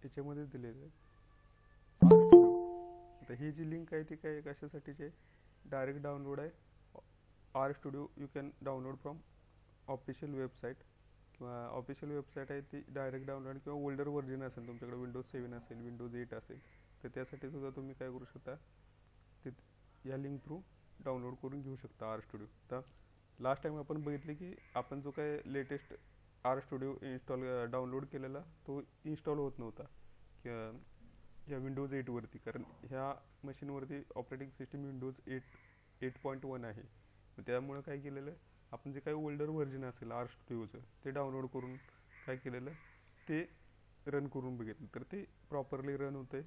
ह्याच्यामध्येच दिलेलं आहे R studio. आता ही जी लिंक आहे ती काय कशासाठीची आहे, डायरेक्ट डाउनलोड आहे. R Studio you can download from official website, किंवा ऑफिशियल वेबसाईट आहे ती डायरेक्ट डाउनलोड, किंवा ओल्डर व्हर्जन असेल तुमच्याकडे, विंडोज 7 असेल, विंडोज 8 असेल, तर त्यासाठी सुद्धा तुम्ही काय करू शकता, ते या लिंक थ्रू डाउनलोड करून घेऊ शकता आर स्टुडिओ. तर लास्ट टाइम आपण बघितले की आपण जो काय लेटेस्ट आर स्टुडिओ डाउनलोड केलेला तो इन्स्टॉल होत नव्हता या विंडोज 8वरती, कारण ह्या मशीनवरती ऑपरेटिंग सिस्टीम विंडोज 8.1 आहे. त्यामुळे काय केलेलं, आपण जे काही ओल्डर व्हर्जन असेल आर स्टुडिओचं ते डाउनलोड करून काय केलेलं, ते रन करून बघितलं, तर ते प्रॉपरली रन होते,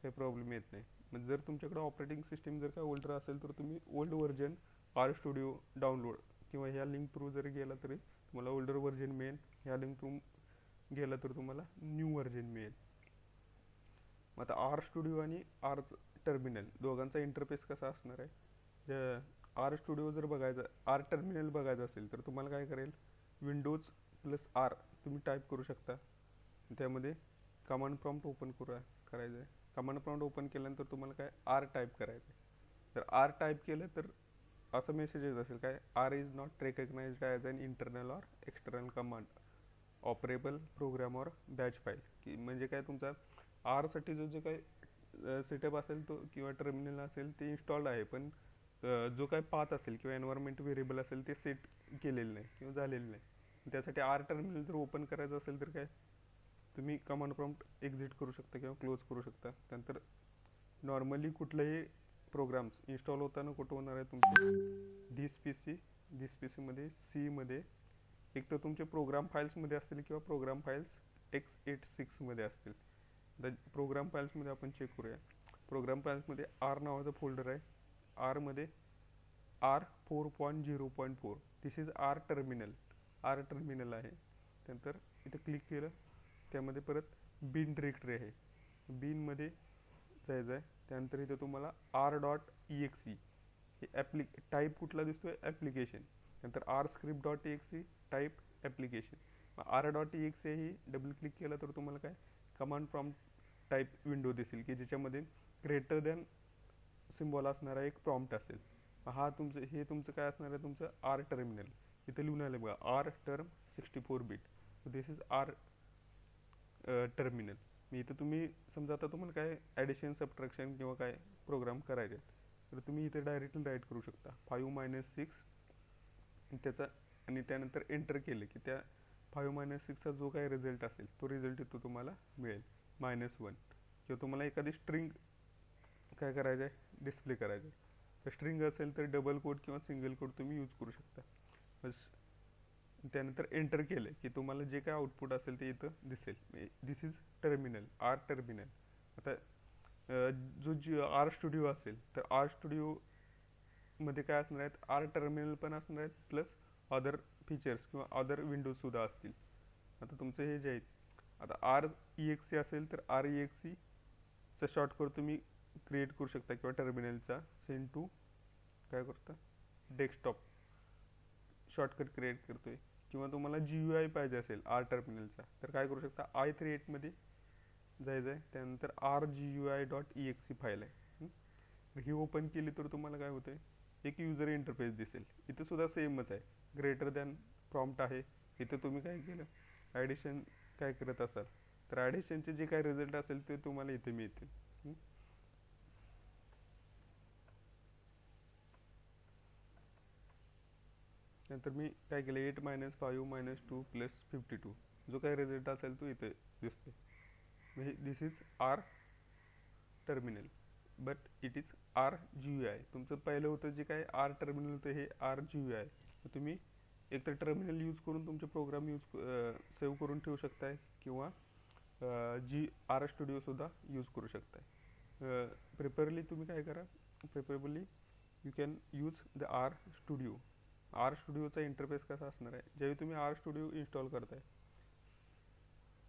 काही प्रॉब्लेम येत नाही. म्हणजे जर तुमच्याकडे ऑपरेटिंग सिस्टीम जर काय ओल्डर असेल तर तुम्ही old version R studio download किंवा ह्या लिंक थ्रू जरी गेला तरी तुम्हाला ओल्डर व्हर्जन मिळेल, ह्या लिंक थ्रू गेला तर तुम्हाला न्यू व्हर्जन मिळेल. आता आर स्टुडिओ आणि आर टर्मिनल दोघांचा इंटरफेस कसा असणार आहे. आर स्टुडिओ जर बघायचं, आर टर्मिनल बघायचं असेल तर तुम्हाला काय करेल, विंडोज प्लस आर तुम्ही टाईप करू शकता. त्यामध्ये कमांड प्रॉम्प्ट ओपन करायचं आहे. कमांड प्रॉम्प्ट ओपन केल्यानंतर तुम्हाला काय आर टाईप करायचं आहे. तर आर टाईप केलं तर असं मेसेज येत असेल काय, R is not recognised as an internal or external command operable program or batch file, की म्हणजे काय तुमचा आरसाठीचं जे काही सेटअप असेल तो किंवा टर्मिनल असेल ते इन्स्टॉल्ड आहे, पण जो काही पाथ असेल किंवा एन्व्हायरमेंट व्हेरिएबल असेल ते सेट केलेलं नाही किंवा झालेलं नाही. त्यासाठी आर टर्मिनल जर ओपन करायचं असेल तर काय तुम्ही कमांड प्रॉम्प्ट एक्झिट करू शकता किंवा क्लोज करू शकता. त्यानंतर नॉर्मली कुठलेही प्रोग्राम्स इन्स्टॉल होताना कुठं होणार आहे तुमचे दिस पी सीमध्ये सीमध्ये एक तर तुमचे प्रोग्राम फाईल्समध्ये असतील किंवा प्रोग्राम फाईल्स x86मध्ये असतील. तर प्रोग्राम फाईल्समध्ये आपण चेक करूया. प्रोग्राम फाईल्समध्ये आर नावाचं फोल्डर आहे, आरमध्ये R4.0.4 this is R terminal आहे. त्यानंतर इथं क्लिक केलं, त्यामध्ये परत बिन डिरेक्टरी आहे, बिनमध्ये जायचं आहे. त्यानंतर इथं तुम्हाला r.exe हे टाईप कुठला दिसतोय, ॲप्लिकेशन. नंतर r-script.exe टाईप ॲप्लिकेशन. r.exe ही डबल क्लिक केलं तर तुम्हाला काय कमांड प्रॉम्प्ट टाईप विंडो दिसेल की ज्याच्यामध्ये ग्रेटर दॅन सिम्बॉल असणारा एक प्रॉम्प्ट असेल. हा तुमचं काय असणार आहे, तुमचं आर टर्मिनल. इथं लिहून आलं बघा, R term 64 bit, this is R terminal. इथं तुम्ही समजा आता तुम्हाला काय ॲडिशन सबट्रॅक्शन किंवा काय प्रोग्राम करायचे तर तुम्ही इथे डायरेक्टली राईट करू शकता 5-6 त्याचा, आणि त्यानंतर एंटर केलं की त्या 5-6चा जो काही रिझल्ट असेल तो रिझल्ट इथं तुम्हाला मिळेल -1. किंवा तुम्हाला एखादी स्ट्रिंग काय करायचं आहे, डिस्प्ले करायचं आहे. तर स्ट्रिंग असेल तर डबल कोड किंवा सिंगल कोड तुम्ही यूज करू शकता. बस त्यानंतर एंटर केलं की तुम्हाला जे काय आउटपुट असेल ते इथं दिसेल. दिस इज टर्मिनल, आर टर्मिनल. आता जो आर स्टुडिओ असेल तर आर स्टुडिओमध्ये काय असणार आहेत, आर टर्मिनल पण असणार आहेत, प्लस अदर फीचर्स किंवा अदर विंडोजसुद्धा असतील. आता तुमचं हे जे आहेत, आता REXE असेल तर REXEचा शॉर्टकट तुम्ही क्रिएट करू शकता किंवा टर्मिनलचा सेंड टू काय करता डेस्कटॉप शॉर्टकट क्रिएट करतोय. किंवा तुम्हाला GUI पाहिजे असेल आर टर्मिनलचा तर काय करू शकता, i38मध्ये जायचं आहे. त्यानंतर rgui.exe फाईल आहे, ही ओपन केली तर तुम्हाला काय होतंय, एक युजर इंटरफेस दिसेल. इथं सुद्धा सेमच आहे, ग्रेटर दॅन प्रॉम्प्ट आहे. इथं तुम्ही काय केलं, ॲडिशन काय करत असाल तर ॲडिशनचे जे काय रिझल्ट असेल ते तुम्हाला इथे मिळतील. नंतर मी काय केलं, 8 - 5 - 2 + 52 जो काही रिझल्ट असेल तो इथे दिसतो. म्हणजे this is R terminal but it is RGUI. तुमचं पहिलं होतं जे काय आर टर्मिनल होतं हे RGUI. तुम्ही एक तर टर्मिनल यूज करून तुमचे प्रोग्राम सेव्ह करून ठेवू शकताय किंवा आर स्टुडिओ सुद्धा यूज करू शकताय. प्रिफरली तुम्ही काय करा, preferably you can use the R studio. R स्टुडिओचा इंटरफेस कसा असणार आहे, ज्यावेळी तुम्ही आर स्टुडिओ इन्स्टॉल करताय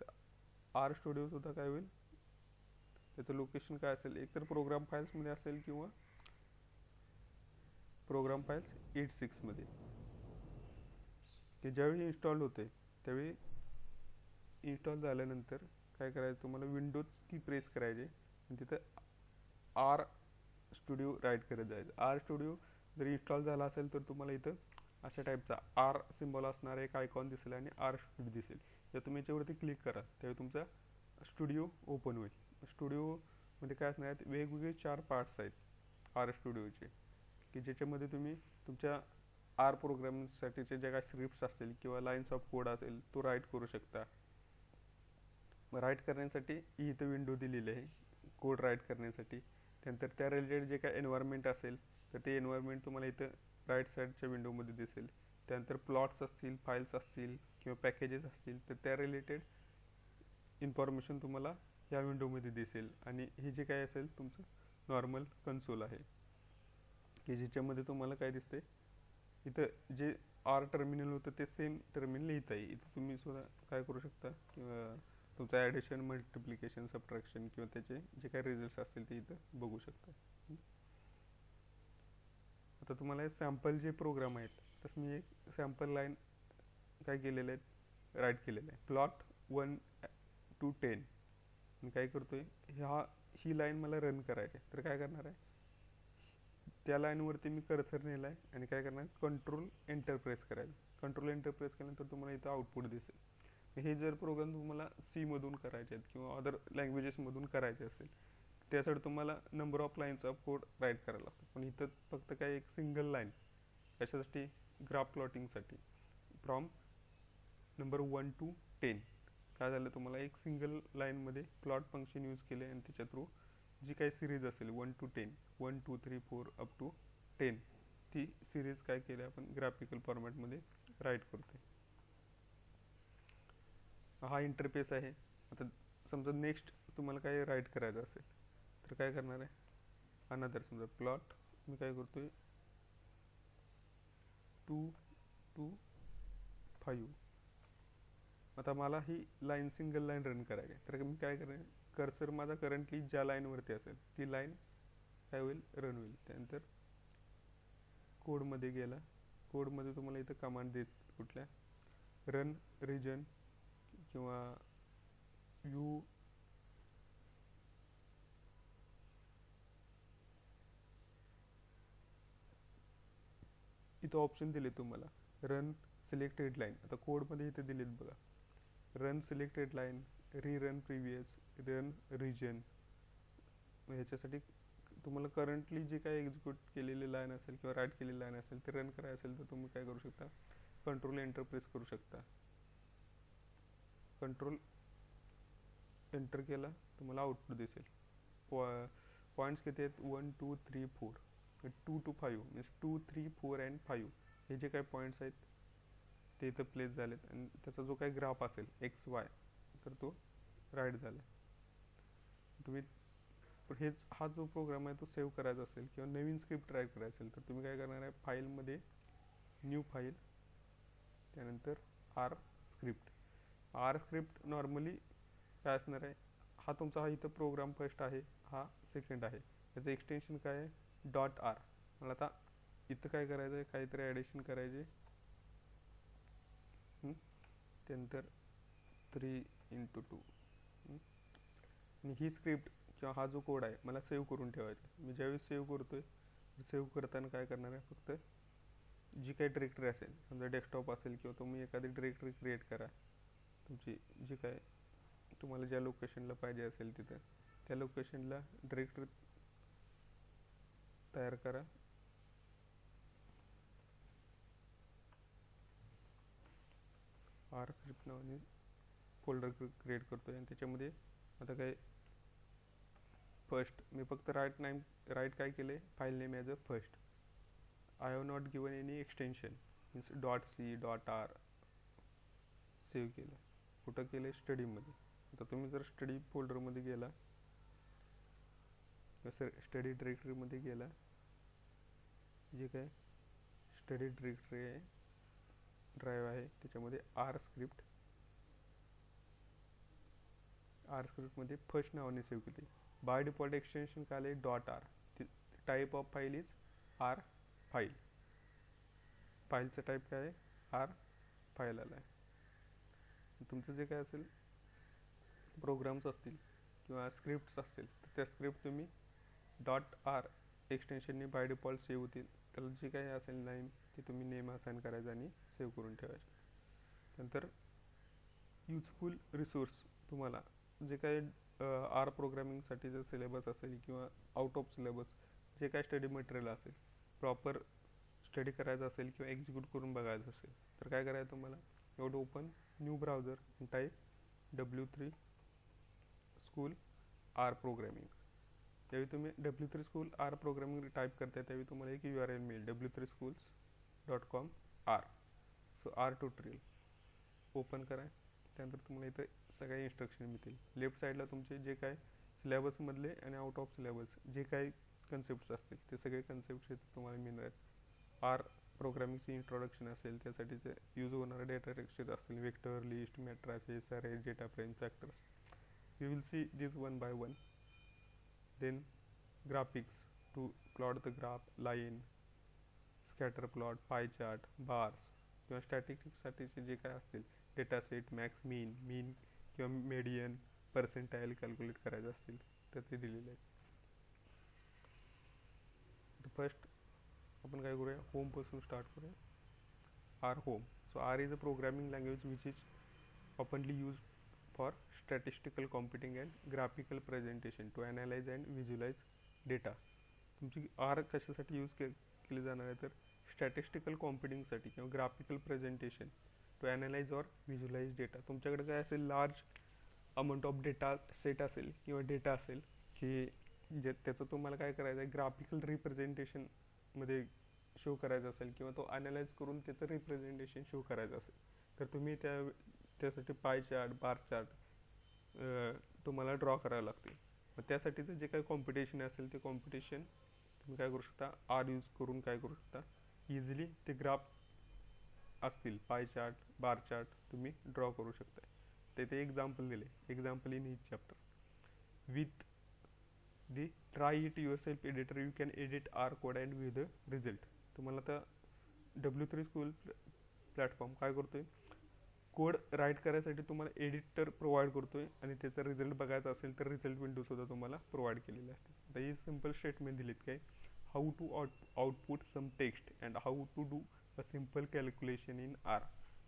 तर आर स्टुडिओ सुद्धा काय होईल, त्याचं लोकेशन काय असेल, एकतर प्रोग्राम फाईल्समध्ये असेल किंवा प्रोग्राम फाईल्स 86मध्ये. ते ज्यावेळी इन्स्टॉल होते त्यावेळी इन्स्टॉल झाल्यानंतर काय करायचं तुम्हाला, विंडोज की प्रेस करायचे आणि तिथं आर स्टुडिओ राईट करत जायचं. आर स्टुडिओ जर इन्स्टॉल झाला असेल तर तुम्हाला इथं अशा टाईपचा आर सिम्बॉल असणारा एक आयकॉन दिसेल आणि आर स्टुडिओ दिसेल. जर तुम्ही याच्यावरती क्लिक कराल त्यावेळी तुमचा स्टुडिओ ओपन होईल. स्टुडिओमध्ये काय असणार आहेत, वेगवेगळे 4 पार्ट्स आहेत आर स्टुडिओचे, की ज्याच्यामध्ये तुम्ही तुमच्या आर प्रोग्रामिंगसाठीचे जे काही स्क्रिप्ट्स असतील किंवा लाईन्स ऑफ कोड असेल तो राईट करू शकता. राईट करण्यासाठी इथं विंडो दिलेली आहे कोड राईट करण्यासाठी. त्यानंतर त्या रिलेटेड जे काही एन्व्हायरमेंट असेल तर ते एन्व्हायरमेंट तुम्हाला इथं राईट साईडच्या विंडोमध्ये दिसेल. त्यानंतर प्लॉट्स असतील, फाईल्स असतील किंवा पॅकेजेस असतील तर त्या रिलेटेड इन्फॉर्मेशन तुम्हाला या विंडोमध्ये दिसेल. आणि हे जे काय असेल तुमचं नॉर्मल कन्सोल आहे की ज्याच्यामध्ये तुम्हाला काय दिसते, इथं जे आर टर्मिनल होतं ते सेम टर्मिनल इथं आहे. इथं तुम्ही सुद्धा काय करू शकता किंवा तुमचं ॲडिशन, मल्टिप्लिकेशन, सबट्रॅक्शन किंवा त्याचे जे काही रिझल्ट्स असतील ते इथं बघू शकता. आता तुम्हाला हे सॅम्पल जे प्रोग्राम आहेत तसं मी एक सॅम्पल लाईन काय केलेलं आहे, राईट केलेलं आहे. प्लॉट 1 to 10 मी काय करतोय, ही लाईन मला रन करायची आहे. तर काय करणार आहे, त्या लाईनवरती मी कर्सर नेला आहे आणि काय करणार, कंट्रोल एंटर प्रेस करायचं. कंट्रोल एंटर प्रेस केल्यानंतर तुम्हाला इथं आउटपुट दिसेल. हे जर प्रोग्राम तुम्हाला सी मधून करायचे आहेत किंवा अदर लँग्वेजेसमधून करायचे असेल त्यासाठी तुम्हाला number of lines of code write करायला लागतो. पण इथं फक्त काय एक सिंगल लाईन, कशासाठी, ग्राफ प्लॉटिंगसाठी. फ्रॉम नंबर 1 to 10 काय झालं, तुम्हाला एक सिंगल लाईनमध्ये प्लॉट फंक्शन यूज केले आणि त्याच्या थ्रू जी काही सिरीज असेल 1 to 10, 1 2 3 4 अप टू 10 ती सिरीज काय केली आपण ग्राफिकल फॉर्मॅटमध्ये राईट करतोय. हा इंटरफेस आहे. आता समजा नेक्स्ट तुम्हाला काय राईट करायचं असेल तर काय करणार आहे, अनदर समजा प्लॉट मी काय करतोय 2 to 5. आता मला ही लाईन सिंगल लाईन रन करायची आहे तर मी काय करेन, कर्सर माझा करंटली ज्या लाईनवरती असेल ती लाईन काय होईल, रन होईल. त्यानंतर कोडमध्ये गेला, कोडमध्ये तुम्हाला इथं कमांड देत कुठल्या, रन रिजन किंवा यू इथं ऑप्शन दिले तुम्हाला, रन सिलेक्टेड लाईन. आता कोडमध्ये इथे दिलेत बघा, run selected line, rerun previous, run region. ह्याच्यासाठी तुम्हाला करंटली जे काही एक्झिक्यूट केलेली लाईन असेल किंवा राईट केलेली लाईन असेल ते रन करायचं असेल तर तुम्ही काय करू शकता, कंट्रोल एंटर प्रेस करू शकता. कंट्रोल एंटर केला तुम्हाला आउटपुट दिसेल. पॉईंट्स किती आहेत, 1 2 3 4, 2 to 5 मीन्स 2 3 4 अँड 5 हे जे काही पॉईंट्स आहेत ते इथं प्लेस झालेत आणि त्याचा जो काही ग्राफ असेल एक्स वाय तर तो राईट झाला. तुम्ही हा जो प्रोग्राम आहे तो सेव्ह करायचा असेल किंवा नवीन स्क्रिप्ट राईट करायचं असेल तर तुम्ही काय करणार आहे, फाईलमध्ये न्यू फाईल, त्यानंतर R script. R script normally काय असणार आहे, हा तुमचा हा इथं प्रोग्राम फर्स्ट आहे, हा सेकंड आहे. याचं एक्सटेन्शन काय आहे, डॉट आर. मला आता इथं काय करायचं आहे, काहीतरी ॲडिशन करायचे. त्यानंतर 3x2 आणि ही स्क्रिप्ट किंवा हा जो कोड आहे मला सेव्ह करून ठेवायचा. मी ज्यावेळेस सेव्ह करतोय सेव्ह करताना काय करणार आहे, फक्त जी काही डिरेक्टरी असेल समजा डेस्कटॉप असेल किंवा तुम्ही एखादी डिरेक्टरी क्रिएट करा, तुमची जी काय तुम्हाला ज्या लोकेशनला पाहिजे असेल तिथं त्या लोकेशनला डिरेक्टरी तयार करा. आर स्क्रिप्ट नावाने फोल्डर क्रिएट करतोय आणि त्याच्यामध्ये आता काय फर्स्ट मी फक्त राईट काय केले, file name as a first. I have not given any extension means .c.r save केलं. कुठं केलं, स्टडीमध्ये. आता तुम्ही जर स्टडी फोल्डरमध्ये गेला, स्टडी डिरेक्टरीमध्ये गेला, जे काय स्टडी डिरेक्टरी आहे, ड्राईव्ह आहे त्याच्यामध्ये आर स्क्रिप्टमध्ये फर्स्ट नावाने सेव्ह केली. बाय डिफॉल्ट एक्सटेन्शन काय आले, .r. Type of file is R file. फाईलचं टाईप काय आहे, आर फाईल आला आहे. तुमचं जे काय असेल प्रोग्राम्स असतील किंवा स्क्रिप्ट्स असतील तर त्या स्क्रिप्ट तुम्ही .r एक्सटेन्शनने बाय डिफॉल्ट सेव्ह होतील. त्याला जे काही असेल नेम ते तुम्ही नेम असाइन करायचं आणि सेव्ह करून ठेवायचे. नंतर युजफुल रिसोर्स तुम्हाला जे काही आर प्रोग्रामिंगसाठीचं सिलेबस असेल किंवा आउट ऑफ सिलेबस जे काही स्टडी मटेरियल असेल प्रॉपर स्टडी करायचं असेल किंवा एक्झिक्यूट करून बघायचं असेल तर काय करायचं तुम्हाला, एवढं open new browser type W3 school R programming. त्यावेळी तुम्ही W3 school R programming type करताय त्यावेळी तुम्हाला एक URL मिळेल w3schools.com r. So R tutorial open करा. त्यानंतर तुम्हाला इथं सगळे इन्स्ट्रक्शन मिळतील. लेफ्ट साईडला तुमचे जे काय सिलेबसमधले आणि आउट ऑफ सिलेबस जे काही कन्सेप्ट्स असतील ते सगळे कन्सेप्ट्स इथं तुम्हाला मिळणार आहेत. आर प्रोग्रामिंगची इंट्रोडक्शन असेल त्यासाठीचे यूज होणारे डेटा स्ट्रक्चर असतील, vector, list, matrices, arrays, data frame, factors. We will see this one by one. Then graphics to plot the graph, line, scatter plot, pie chart, bars किंवा स्टॅटिस्टिक्ससाठीचे जे काय असतील data set, max, मीन किंवा median, percentile calculate करायचं असतील तर ते दिलेले आहेत. फर्स्ट आपण काय करूया, होमपासून स्टार्ट करूया. R home. So R is a programming language which is ऑफनली use for statistical computing and graphical presentation to analyze and visualize data. तुमची आर कशासाठी यूज केली जाणार आहे तर स्टॅटिस्टिकल कॉम्प्युटिंगसाठी किंवा graphical presentation to analyse or visualise data. तुमच्याकडे काय असेल, large amount of data set असेल किंवा डेटा असेल की जे त्याचं तुम्हाला काय करायचं आहे, ग्राफिकल रिप्रेझेंटेशनमध्ये शो करायचं असेल किंवा तो ॲनालाइज करून त्याचं रिप्रेझेंटेशन शो करायचं असेल तर तुम्ही त्यासाठी पाय चार्ट, बार चार्ट तुम्हाला ड्रॉ करायला लागते. मग त्यासाठीचं जे काही कॉम्पिटिशन असेल ते कॉम्पिटिशन तुम्ही काय करू शकता, आर यूज करून काय करू शकता, इझिली ते ग्राफ असतील, पाय चार्ट, बार चार्ट तुम्ही ड्रॉ करू शकता. ते एक्झाम्पल दिले, example in each chapter. With the try it yourself editor you can edit R code and view the result. तुम्हाला आता W3 स्कूल प्लॅटफॉर्म काय करतोय, कोड राईट करायसाठी तुम्हाला एडिटर प्रोव्हाइड करतोय आणि त्याचा रिझल्ट बघायचा असेल तर रिझल्ट विंडो सुद्धा तुम्हाला प्रोव्हाइड केलेले असते. आता ही सिंपल स्टेटमेंट दिलीत काय, how to output some text and how to do a simple calculation in R.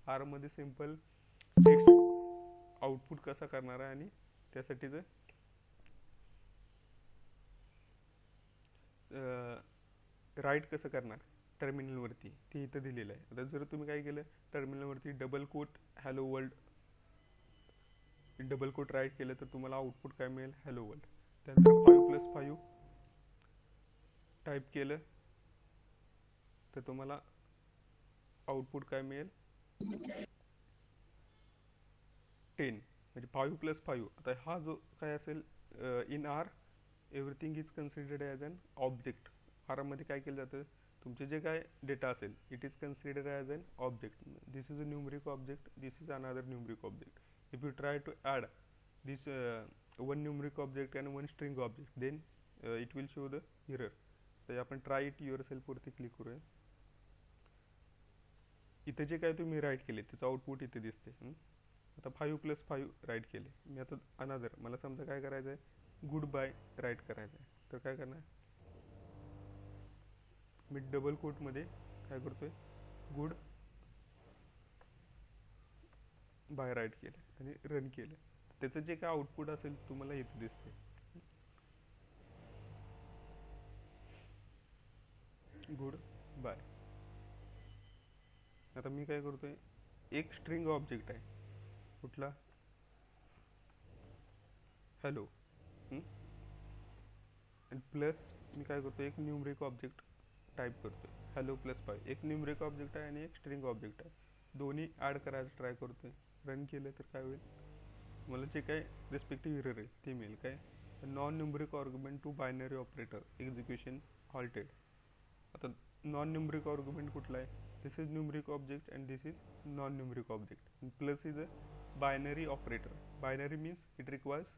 आरमध्ये सिंपल टेक्स्ट आउटपुट कसा करणार आहे आणि त्यासाठीचं राईट कसं करणार टर्मिनलवरती ते इथं दिलेलं आहे. आता जर तुम्ही काय केलं, टर्मिनलवरती double quote hello world double quote write केलं तर तुम्हाला आउटपुट काय मिळेल, हॅलो वर्ल्ड. त्यानंतर 5+5 टाईप केलं तर तुम्हाला आउटपुट काय मिळेल, 10. म्हणजे 5+5. आता हा जो काय असेल, in R everything is considered as an object. आरमध्ये काय केलं जातं, तुमचे जे काय डेटा असेल it is considered as an object. This is a numeric object, this is another numeric object. If you try to add this one numeric object and one string object then it will show the error. तर आपण try it युअर सेल्फवरती click करूया. इथे जे काय तुम्ही right केले त्याचं आउटपुट इथे दिसते. आता 5+5 राईट केले मी. आता अनदर मला समजा काय करायचं आहे, गुड बाय राईट करायचं आहे तर काय करणार, मी डबल कोटमध्ये काय करतोय, गुड बाय राईट केलं आणि रन केलं. त्याचं जे काय आउटपुट असेल तुम्हाला इथे दिसते. Good bye. आता मी काय करतोय, एक स्ट्रिंग ऑब्जेक्ट आहे कुठला, हॅलो, आणि प्लस मी काय करतो, एक न्यूमरिक ऑब्जेक्ट टाईप करतोय, hello+5. एक न्यूमरिक ऑब्जेक्ट आहे आणि एक स्ट्रिंग ऑब्जेक्ट आहे. दोन्ही ॲड करायचं ट्राय करतोय. रन केलं तर काय होईल, मला जे काय रिस्पेक्टिव्ह एरर आहे ते मिळेल. काय, non numeric argument to binary operator execution halted. आता नॉन न्यूमरिक आर्ग्युमेंट कुठला आहे, this is numeric object and this is non numeric object. Plus is a binary operator. Binary means it requires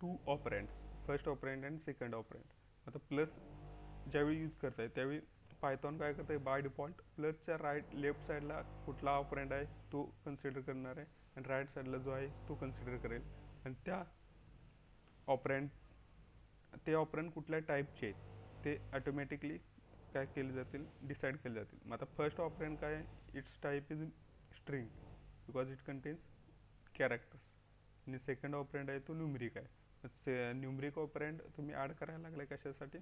2 operands, first operand and second operand. आता plus ज्यावेळी use करताय त्यावेळी Python काय करताय, by default प्लसच्या left साईडला कुठला ऑपरँड आहे तो कन्सिडर करणार आहे आणि राईट साईडला जो आहे तो कन्सिडर करेल. आणि ते ऑपरंड कुठल्या टाईपचे आहेत ते ऑटोमॅटिकली काय केले जातील, डिसाईड केले जातील. मग आता फर्स्ट ऑपरंड काय आहे, it's type is string because it contains characters. आणि सेकंड ऑपरंड आहे तो न्यूमरिक आहे. न्यूमरिक ऑपरंड तुम्ही ॲड करायला लागलाय कशासाठी,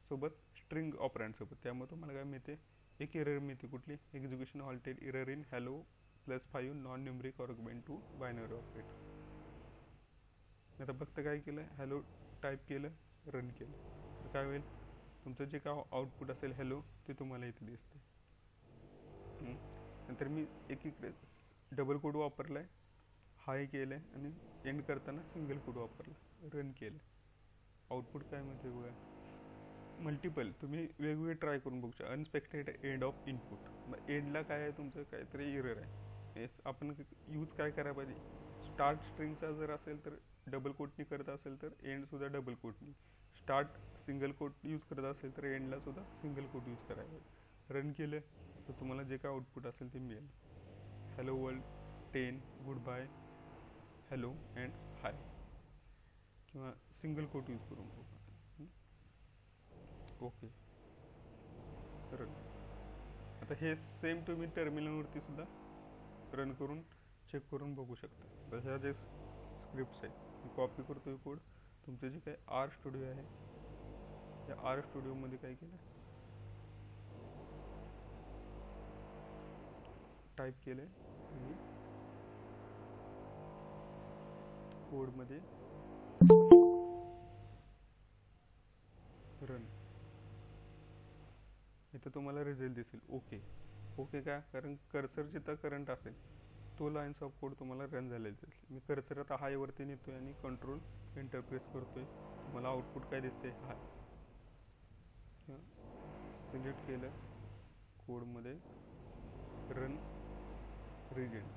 सोबत स्ट्रिंग ऑपरंड सोबत. त्यामुळे तुम्हाला काय मिळते, एक एरर मिळते कुठली, execution halted error in hello +5 non numeric argument to binary operator. आता फक्त काय केलं, हॅलो टाईप केलं, रन केलं, तर काय होईल, तुमचं जे काय आउटपुट असेल हॅलो ते तुम्हाला इथे दिसते. नंतर मी इकडे डबल कोड वापरला आहे, हाय केलं आहे, आणि एंड करताना सिंगल कोड वापरला, रन केलं. आउटपुट काय म्हणते बघा, मल्टिपल तुम्ही वेगवेगळे ट्राय करून बघू शकता. Unexpected end of input. मग एंडला काय आहे, तुमचं काहीतरी एरर आहे. आपण यूज काय करायला पाहिजे, स्टार्ट स्ट्रिंगचा जर असेल तर डबल कोटनी करत असेल तर एंडसुद्धा डबल कोटनी. स्टार्ट सिंगल कोट यूज करत असेल तर एंडला सुद्धा सिंगल कोट यूज करायला. रन केलं तर तुम्हाला जे काय आउटपुट असेल ते मिळेल, hello world 10 good bye hello and hi, किंवा सिंगल कोट यूज करून बघा. Okay, run. आता हे सेम तुम्ही टर्मिनलवरती सुद्धा रन करून चेक करून बघू शकता. तर ह्या जे स्क्रिप्ट्स आहेत मी कॉपी करतोय कोड. तुमचे जे काही आर स्टुडिओ आहे त्या आर स्टुडिओमध्ये काय केलं, टाईप केलं आणि कोडमध्ये रन. इथं तुम्हाला रिझल्ट दिसेल ओके. ओके का, कारण कर्सर जिथं करंट असेल तो लाईन्स ऑफ कोड तुम्हाला रन झालेला दिसेल. मी कर्सर आता हाय वरती नेतोय आणि कंट्रोल एंटर प्रेस करतोय, तुम्हाला आउटपुट काय दिसते, हाय. सिलेक्ट केलं कोडमध्ये रन रिजन.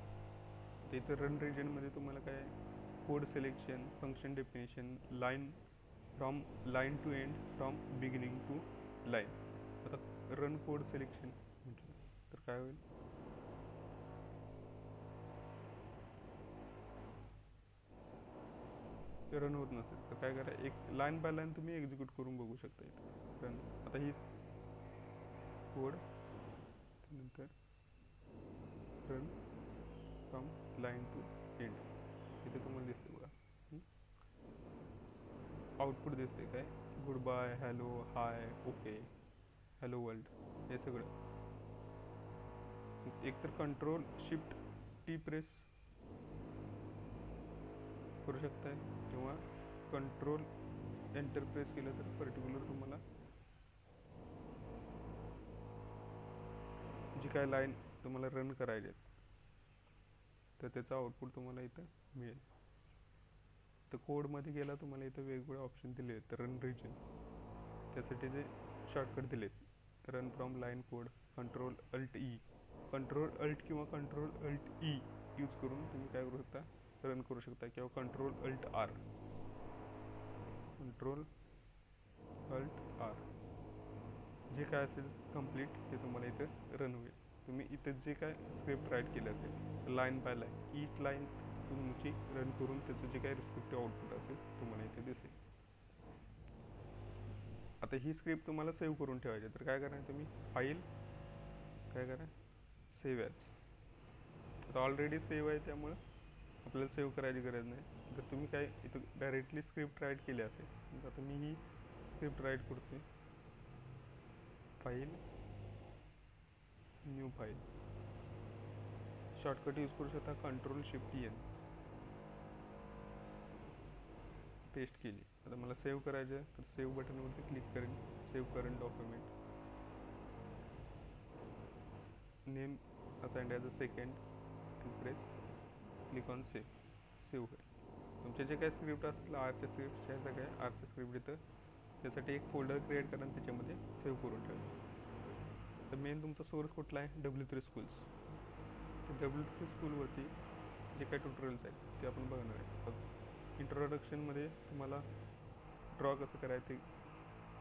तर इथं रन रिजनमध्ये तुम्हाला काय, code selection, function definition, line from line to end, from beginning to line. आता रन कोड सिलेक्शन म्हटलं तर काय होईल, रन होत नसेल तर काय करा, एक लाईन बाय लाईन तुम्ही एक्झिक्यूट करून बघू शकता इथं रन. आता ही कोड नंतर run from line to end, इथे तुम्हाला दिसते बघा, आउटपुट दिसते काय, good bye hello hi okay hello world, हे सगळं. एकतर कंट्रोल शिफ्ट टी प्रेस करू शकताय, किंवा कंट्रोल एंटर प्रेस केलं तर पर्टिक्युलर तुम्हाला जी काय लाईन तुम्हाला रन करायची तर त्याचा आउटपुट तुम्हाला इथं मिळेल. तर कोडमध्ये गेला तुम्हाला इथं वेगवेगळे ऑप्शन दिले आहेत. रन रिजन, त्यासाठी जे शॉर्टकट दिलेत, run from line code, control alt E, control alt किंवा कंट्रोल अल्ट ई यूज करून तुम्ही काय करू शकता, रन करू शकता, किंवा control alt R, control alt R, जे काय असेल कम्प्लीट ते तुम्हाला इथं रन होईल. तुम्ही इथं जे काय स्क्रिप्ट राईट केलं असेल line by line, each line तुमची रन करून त्याचं जे काही रिस्पेक्टिव्ह आउटपुट असेल तुम्हाला इथे दिसेल. आता ही स्क्रिप्ट तुम्हाला सेव्ह करून ठेवायची, तर काय करा, तुम्ही फाईल काय करा, सेव्ह ॲज. आता ऑलरेडी सेव्ह आहे त्यामुळं आपल्याला सेव्ह करायची गरज नाही. जर तुम्ही काय इथं डायरेक्टली स्क्रिप्ट राईट केली असेल, तर आता मी ही स्क्रिप्ट राईट करतोय, file new file, shortcut use करू शकता, कंट्रोल शिफ्ट एन, पेस्ट केली. आता मला सेव्ह करायचं तर सेव्ह बटनवरती क्लिक करेन, save current document, name assigned as a second, press click on save, save होईल. तुमचे जे काही स्क्रिप्ट असतील आरच्या स्क्रिप्ट, ह्या सगळ्या आरच्या स्क्रिप्ट इथं त्यासाठी एक फोल्डर क्रिएट करा आणि त्याच्यामध्ये सेव्ह करून ठेवा. तर मेन तुमचा सोर्स कुठला आहे, W3 स्कूल्स. तर W3 स्कूलवरती जे काही ट्युटोरियल्स आहेत ते आपण बघणार आहे. इंट्रोडक्शनमध्ये तुम्हाला ड्रॉ कसं करायचं ते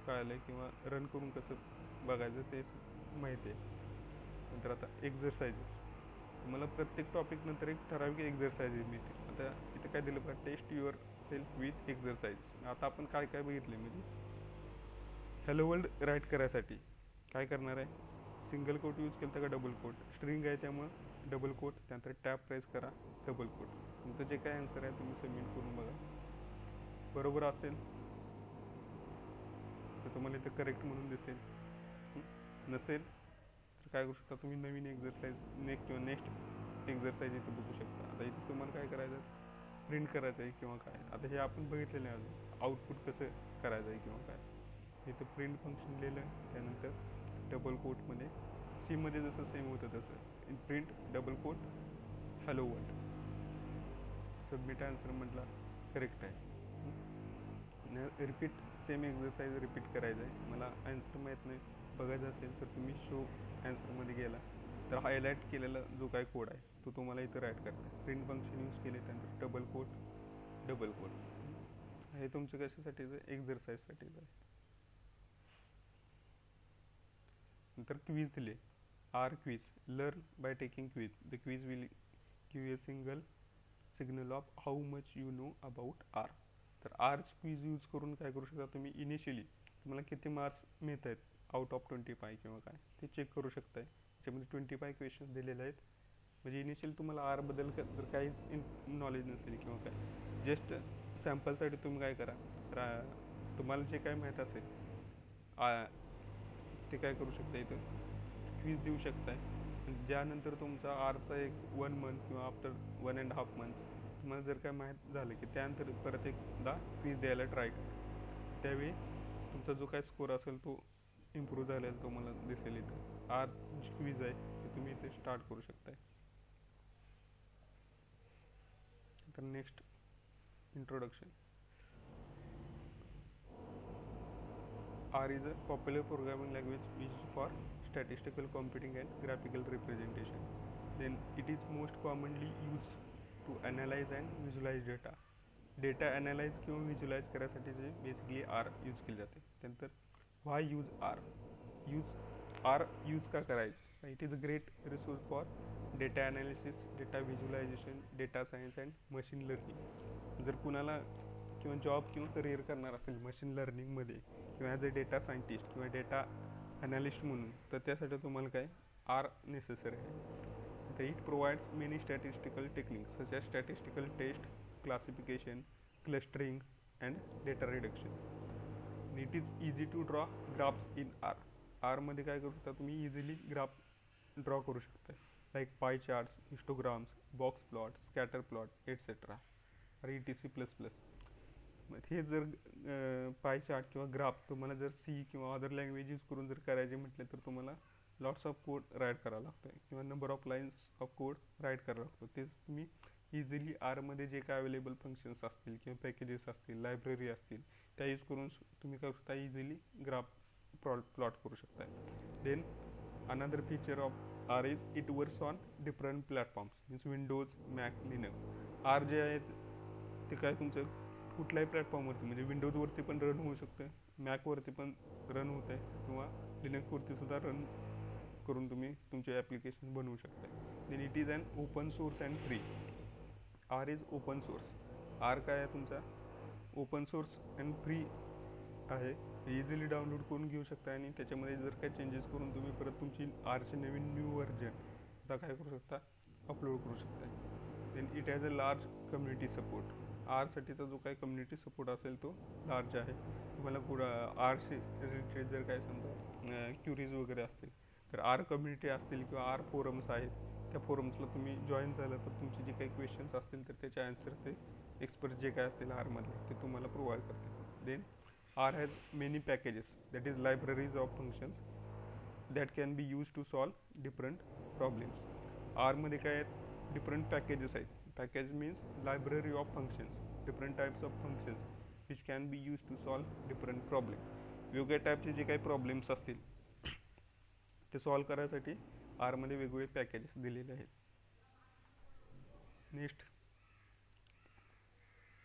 कळालं आहे, किंवा रन करून कसं बघायचं ते माहिती आहे. नंतर आता एक्झरसाइजेस, तुम्हाला प्रत्येक टॉपिक नंतर एक ठराविक एक्झरसाइज मिळते. आता इथं काय दिलं बघा, test yourself with exercise. आता आपण काय काय बघितले म्हणजे हॅलो वर्ल्ड राईट करायसाठी काय करणार आहे, सिंगल कोट यूज केलं का डबल कोट, स्ट्रिंग आहे त्यामुळं डबल कोट, त्यानंतर टॅब प्रेस करा डबल कोट. तुमचं जे काय आन्सर आहे तुम्ही सबमिट करून बघा. बरोबर असेल तर तुम्हाला इथं करेक्ट म्हणून दिसेल. नसेल तर काय करू शकता तुम्ही, नवीन एक्झरसाइज नेक्स्ट एक्झरसाइज इथं बघू शकता. आता इथे तुम्हाला काय करायचं, प्रिंट करायचं आहे किंवा काय. आता हे आपण बघितलेलं आहे अजून, आउटपुट कसं करायचं आहे किंवा काय. इथं प्रिंट फंक्शन लिहिलं, त्यानंतर डबल कोटमध्ये सीमध्ये जसं सेम होतं तसं in print double quote hello world. Submit answer म्हटला करेक्ट आहे. रिपीट सेम एक्झरसाइज रिपीट करायचं आहे. मला आन्सर माहीत नाही, बघायचं असेल तर तुम्ही शो आन्सरमध्ये गेला तर हायलाईट केलेला जो काय कोड आहे तो तुम्हाला इथं राईट करता. प्रिंट फंक्शन यूज केले, त्यानंतर डबल कोट हे तुमचं कशासाठीच आहे, एक्झरसाइजसाठीच आहे. नंतर क्वीज दिले, R quiz, learn by taking quiz. The quiz will give a signal of how much you know about R. तर आर क्वीज यूज करून काय करू शकता तुम्ही, इनिशियली तुम्हाला किती मार्क्स मिळत आहेत आउट ऑफ 25 किंवा काय ते चेक करू शकताय. त्याच्यामध्ये 25 क्वेश्चन्स दिलेले आहेत. म्हणजे इनिशियल तुम्हाला आरबद्दल जर काहीच नॉलेज नसेल किंवा काय, जस्ट सॅम्पलसाठी तुम्ही काय करा, तुम्हाला जे काय माहीत असेल ते काय करू शकता, इथं क्वीज देऊ शकताय. ज्यानंतर तुमचा आरचा एक 1 मंथ किंवा आफ्टर 1.5 मंथ्स तुम्हाला जर काय माहीत झालं की त्यानंतर परत एकदा क्वीज द्यायला ट्राय करा. त्यावेळी तुमचा जो काय स्कोर असेल तो इम्प्रूव्ह झालेला तो मला दिसेल. इथं आर क्वीज आहे ते तुम्ही इथे स्टार्ट करू शकताय. तर next introduction. R is a popular programming language used for statistical computing and graphical representation. Then it is most commonly used to analyze and visualize data. Data analyse किंवा visualise करायसाठी जे बेसिकली आर यूज केले जाते. त्यानंतर व्हाय use R use का करायचं, it is a great resource for data analysis, data visualisation, data science and machine learning. जर कुणाला किंवा जॉब किंवा करिअर करणार असेल मशीन लर्निंगमध्ये किंवा ॲज अ डेटा सायंटिस्ट किंवा डेटा ॲनालिस्ट म्हणून, तर त्यासाठी तुम्हाला काय आर नेसेसरी आहे. तर it provides many statistical techniques such as statistical test, classification, clustering and data reduction. It is easy to draw graphs in R. आरमध्ये काय करू शकता तुम्ही, इझिली ग्राफ ड्रॉ करू शकता, लाईक पाय charts, histograms, box plot, scatter plot etcetera. ETC++. हे जर पाय चार्ट किंवा ग्राफ तुम्हाला जर सी किंवा अदर लँग्वेज यूज करून जर करायचे म्हटले तर तुम्हाला लॉट्स ऑफ कोड राईट करावं लागतं किंवा number of lines of code write करावं लागतं. तेच तुम्ही इझिली आरमध्ये जे काय अवेलेबल फंक्शन्स असतील किंवा पॅकेजेस असतील, लायब्ररी असतील, त्या यूज करून तुम्ही करू शकता, इझिली ग्राफ प्लॉट करू शकता. Then another feature of R is it works on different platforms, means Windows, Mac, Linux. R जे आहेत ते काय तुमचं कुठल्याही प्लॅटफॉर्मवरती, म्हणजे विंडोजवरती पण रन होऊ शकतं, मॅकवरती पण रन होत आहे किंवा लिनक्सवरती सुद्धा रन करून तुम्ही तुमचे ॲप्लिकेशन बनवू शकता. Then it is an open source and free. R is open source. R काय आहे तुमचा ओपन सोर्स अँड फ्री आहे. इझिली डाउनलोड करून घेऊ शकता आणि त्याच्यामध्ये जर काही चेंजेस करून तुम्ही परत तुमची आरची नवीन न्यू व्हर्जन आता काय करू शकता, अपलोड करू शकता. Then it has a large community support. आरसाठीचा जो काही कम्युनिटी सपोर्ट असेल तो लार्ज आहे. तुम्हाला कुठं आरशी रिलेटेड जर काय समजा क्युरीज वगैरे असतील तर आर कम्युनिटी असतील किंवा आर फोरम्स आहेत, त्या फोरम्सला तुम्ही जॉईन झालं तर तुमचे जे काही क्वेश्चन्स असतील तर त्याचे आन्सर ते एक्सपर्ट जे काय असतील आरमधले ते तुम्हाला प्रोव्हाइड करतील. Then R has many packages, that is libraries of functions that can be use to solve different problems. आरमध्ये काय आहेत डिफरंट पॅकेजेस आहेत. Package means library of functions, different types of functions which can be used to solve different problem. वेगवेगळ्या टाईपचे जे काही problems असतील ते सॉल्व करायसाठी आरमध्ये वेगवेगळे पॅकेजेस दिलेले आहेत. नेक्स्ट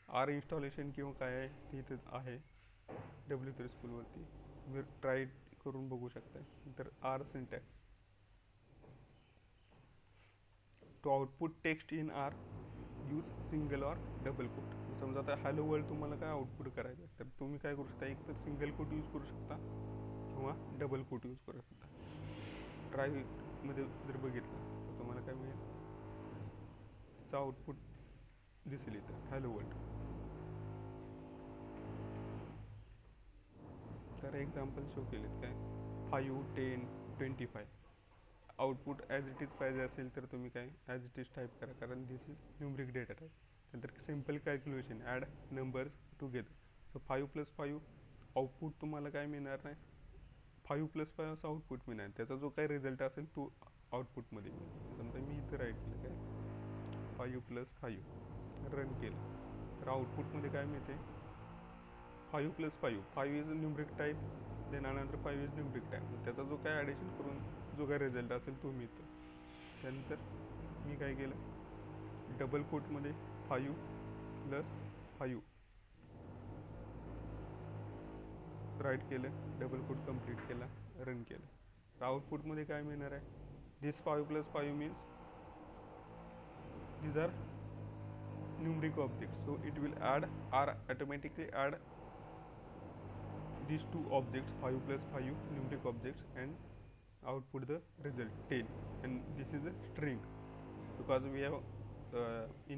आर इन्स्टॉलेशन किंवा काय आहे ते इथे आहे W3 स्कूलवरती, तुम्ही ट्राय करून बघू शकता. तर R syntax, to output text in R use single or double quote. समजा आता हॅलो वर्ल्ड तुम्हाला काय आउटपुट करायचं आहे तर तुम्ही काय करू शकता, एक तर सिंगल कोट यूज करू शकता किंवा डबल कोट यूज करू शकता. ट्रायमध्ये जर बघितलं तर तुम्हाला काय मिळेल, चा आउटपुट दिसेल इथं हॅलो वर्ल्ड. तर एक्झाम्पल शो केलेत काय 5, 10, 25. आउटपुट ॲज इट इज पाहिजे असेल तर तुम्ही काय ॲज इट इज टाईप करा, कारण this is numeric data type. नंतर simple calculation add numbers together. So 5 + 5 output तुम्हाला काय मिळणार नाही, 5 + 5 असं आउटपुट मिळणार. त्याचा जो काही रिझल्ट असेल तो आउटपुटमध्ये मिळेल. समजा मी इथं राईट केलं काय 5 + 5 रन केलं तर आउटपुटमध्ये काय मिळते 5 + 5. 5 इज न्यूमरिक टाईप, देन नंतर 5 इज न्यूमरिक टाईप. त्याचा जो काय ॲडिशन करून जो काय रिझल्ट असेल तो मिळतो. त्यानंतर मी काय केलं, डबल कोटमध्ये 5 + 5 राईट केलं, डबल कोट कंप्लीट केला, रन केलं. तर आउटपुटमध्ये काय मिळणार आहे, दिस 5 + 5 means these are numeric objects, so it will add or automatically add these two objects 5 + 5 numeric objects and output the result 10. And this is a string because we have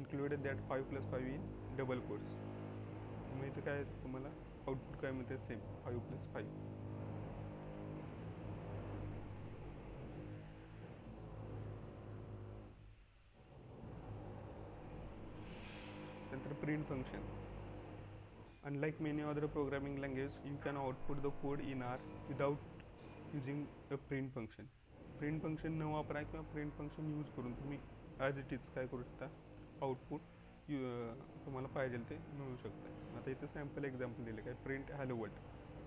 included that 5 + 5 in double quotes. मग इथं काय तुम्हाला output काय मिळते, same 5 + 5. नंतर print function. Unlike many other programming languages, you can output the code in R without using a print function. Print function न वापरा किंवा print function यूज करून तुम्ही ॲज इट इज काय करू शकता, आउटपुट तुम्हाला पाहिजे ते मिळू शकतं. आता इथे सॅम्पल एक्झाम्पल दिले काय प्रिंट हॅलो वर्ल्ड.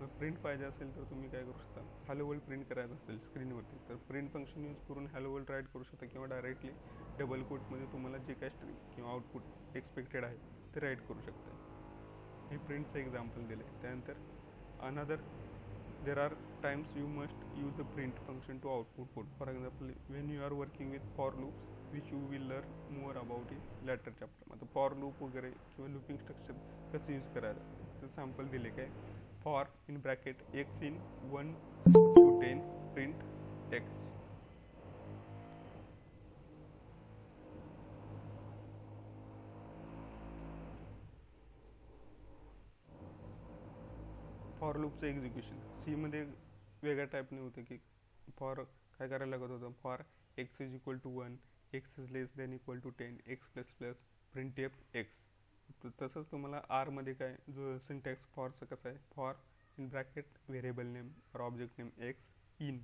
मग प्रिंट पाहिजे असेल तर तुम्ही काय करू शकता, हॅलो वर्ल्ड प्रिंट करायचं असेल स्क्रीनवरती तर प्रिंट फंक्शन यूज करून हॅलो वर्ल्ड राईट करू शकता किंवा डायरेक्टली डबल कोटमध्ये तुम्हाला जे काय स्ट्रिंग किंवा आउटपुट एक्सपेक्टेड आहे ते राईट करू शकता. हे प्रिंटचं एक्झाम्पल दिलं आहे. त्यानंतर another there are times you must use the print function to output code. For example, when you are working with for loops, which you will learn more about in later chapter. आता for loop वगैरे किंवा looping structure कसं use करायचं तर sample दिले काय, for in bracket x in 1 to 10 print x. For लूपचं execution C मध्ये वेगळ्या टाईपने होतं की फॉर काय करायला लागत होतं, for x is equal to 1, x is less than equal to 10, x++ printf X. तसंच तुम्हाला आरमध्ये काय जो सिंटॅक्स फॉरचं कसं आहे, for in bracket variable name or object name X in.